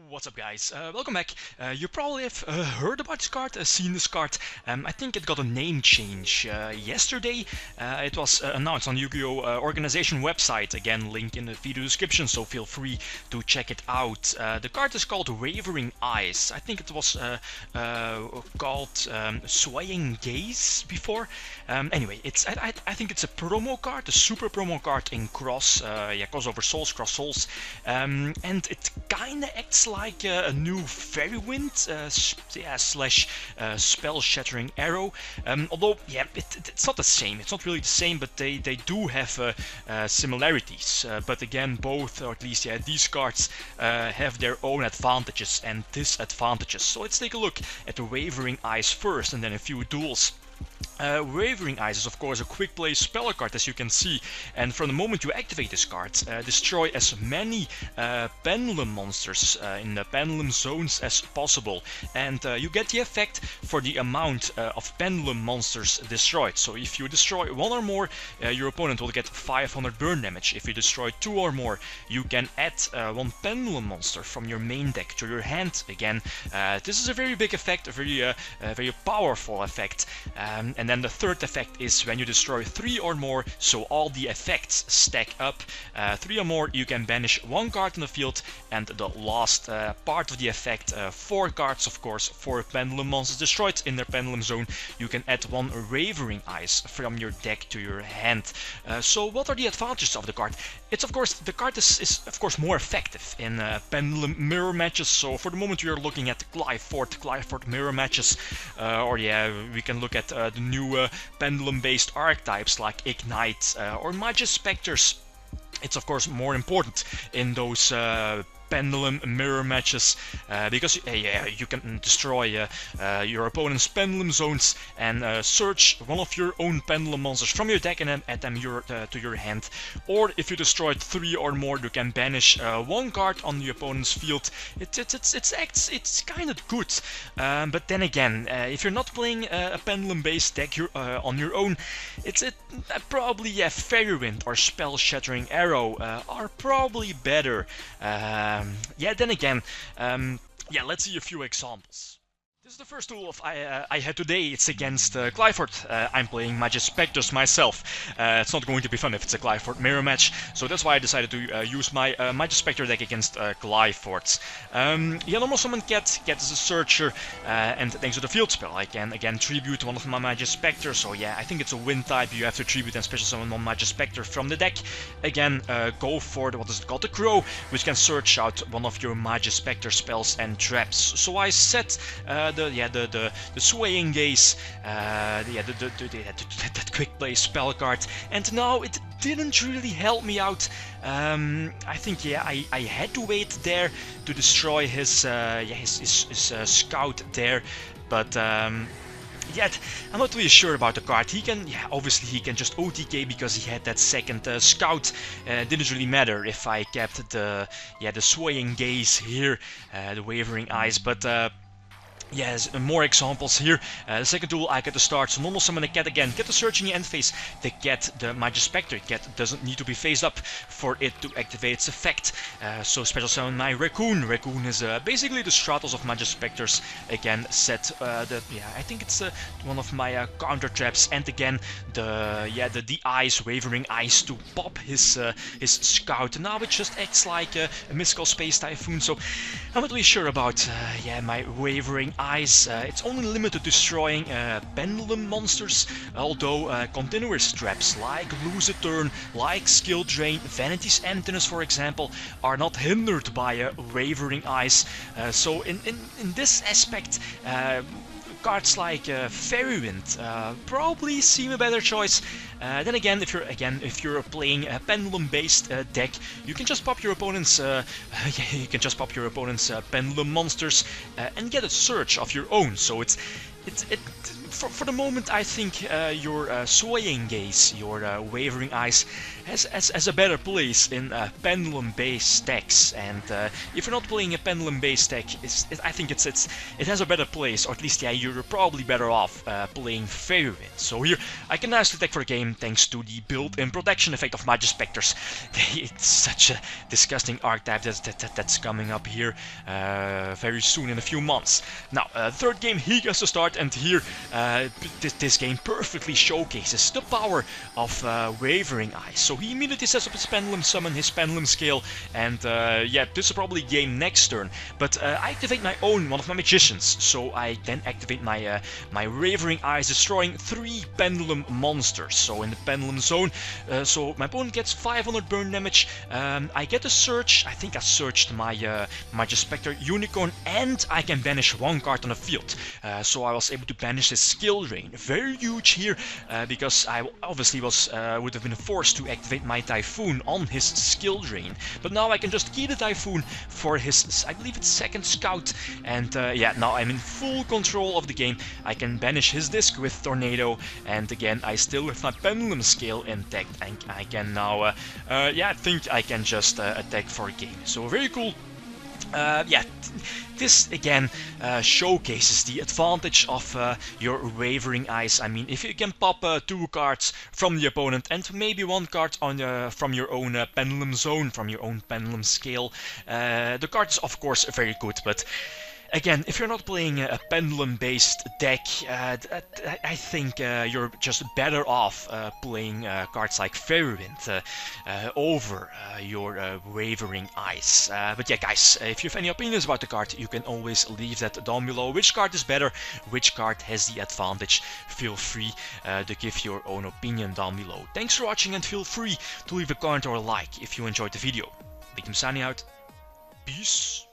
What's up guys, welcome back. You probably have heard about this card, seen this card. I think it got a name change yesterday. It was announced on Yu-Gi-Oh! Organization website, again link in the video description, so feel free to check it out. The card is called Wavering Eyes. I think it was called Swaying Gaze before. Anyway, I think it's a promo card, a super promo card in CROS, CROS over Souls, CROS Souls, and it kinda acts like a new Fairy Wind slash spell shattering arrow. Although it's not the same. It's not really the same, but they do have similarities. But again, both, or at least these cards have their own advantages and disadvantages. So let's take a look at the Wavering Eyes first, and then a few duels. Wavering Eyes is of course a quick play spell card, as you can see, and from the moment you activate this card, destroy as many pendulum monsters in the pendulum zones as possible, and you get the effect for the amount of pendulum monsters destroyed. So if you destroy one or more, your opponent will get 500 burn damage. If you destroy two or more, you can add one pendulum monster from your main deck to your hand again. This is a very big effect, a very powerful effect. And then the third effect is when you destroy 3 or more, so all the effects stack up. 3 or more, you can banish 1 card in the field, and the last part of the effect, 4 cards of course, 4 pendulum monsters destroyed in their pendulum zone, you can add 1 Wavering Eyes from your deck to your hand. So what are the advantages of the card? It's of course, the card is of course more effective in pendulum mirror matches. So for the moment we are looking at Qliphort mirror matches, or we can look at the new pendulum-based archetypes like Ignite or Majespecters. It's of course more important in those pendulum mirror matches because you can destroy your opponent's pendulum zones and search one of your own pendulum monsters from your deck and add them to your hand. Or if you destroyed 3 or more, you can banish 1 card on the opponent's field. It's kind of good, but then again, if you're not playing a pendulum based deck on your own, it's probably Fairy Wind or Spell Shattering Arrow are probably better. Then again, let's see a few examples. This is the first duel I had today. It's against Qliphort. I'm playing Majespecters myself. It's not going to be fun if it's a Qliphort mirror match, so that's why I decided to use my Majespecter deck against Qliphorts. Normal summon Cat is a searcher, and thanks to the field spell, I can again tribute one of my Majespecters. So I think it's a win type. You have to tribute and special summon one Majespecter from the deck. Again, go for what is it called, the Crow, which can search out one of your Majespecter spells and traps. So I set the Swaying Gaze, that quick play spell card, and now it didn't really help me out. I think I had to wait there to destroy his scout there, but I'm not really sure about the card. He can, obviously he can just OTK because he had that second scout. It didn't really matter if I kept the Swaying Gaze here, the Wavering Eyes, but yes, more examples here. The second duel I get to start, so normal summon a Cat again. Get the search in the end phase. The Cat, the Majespecter Cat, doesn't need to be phased up for it to activate its effect. So special summon my Raccoon. Raccoon is basically the Stratos of Majespecters. Again, set I think it's one of my counter traps. And again, the eyes, Wavering Eyes, to pop his scout. Now it just acts like a mystical space typhoon. So I'm not really sure about my Wavering Eyes. It's only limited to destroying pendulum monsters, although continuous traps like Lose a Turn, like Skill Drain, Vanity's Emptiness for example, are not hindered by Wavering Eyes. So in this aspect, cards like Fairy Wind probably seem a better choice. Then again, if you're playing a pendulum-based deck, you can just pop your opponent's pendulum monsters and get a search of your own. So it's for the moment, I think your Swaying Gaze, your Wavering Eyes, has a better place in pendulum-based decks. And if you're not playing a pendulum-based deck, I think it has a better place, or at least yeah, you're probably better off playing Fairy Wind. So here, I can nicely deck for the game thanks to the built-in protection effect of Majespecters. It's such a disgusting archetype that's coming up here very soon in a few months. Now, third game he gets to start, and here this game perfectly showcases the power of Wavering Eyes. So he immediately sets up his Pendulum Summon, his Pendulum Scale, and yeah, this is probably game next turn. But I activate my own, one of my Magicians, so I then activate my my Wavering Eyes, destroying 3 Pendulum monsters. So in the Pendulum Zone, so my opponent gets 500 burn damage. I get a search. I think I searched my Majespecter Unicorn, and I can banish 1 card on the field. So I was able to banish his Skill Drain. Very huge here, because I obviously would have been forced to activate my Typhoon on his Skill Drain. But now I can just key the Typhoon for his, I believe it's second Scout. And yeah, now I'm in full control of the game. I can banish his disc with Tornado, and again I still have my Pendulum Scale intact, and I can now yeah, I think I can just attack for a game. So very cool. Yeah, this again showcases the advantage of your Wavering Eyes. I mean, if you can pop 2 cards from the opponent and maybe 1 card on from your own Pendulum Zone, from your own Pendulum Scale, the card is of course very good, but again, if you're not playing a pendulum-based deck, I think you're just better off playing cards like Fairy Wind over your Wavering Eyes. But yeah, guys, if you have any opinions about the card, you can always leave that down below. Which card is better? Which card has the advantage? Feel free to give your own opinion down below. Thanks for watching, and feel free to leave a comment or a like if you enjoyed the video. YgoPro signing out. Peace.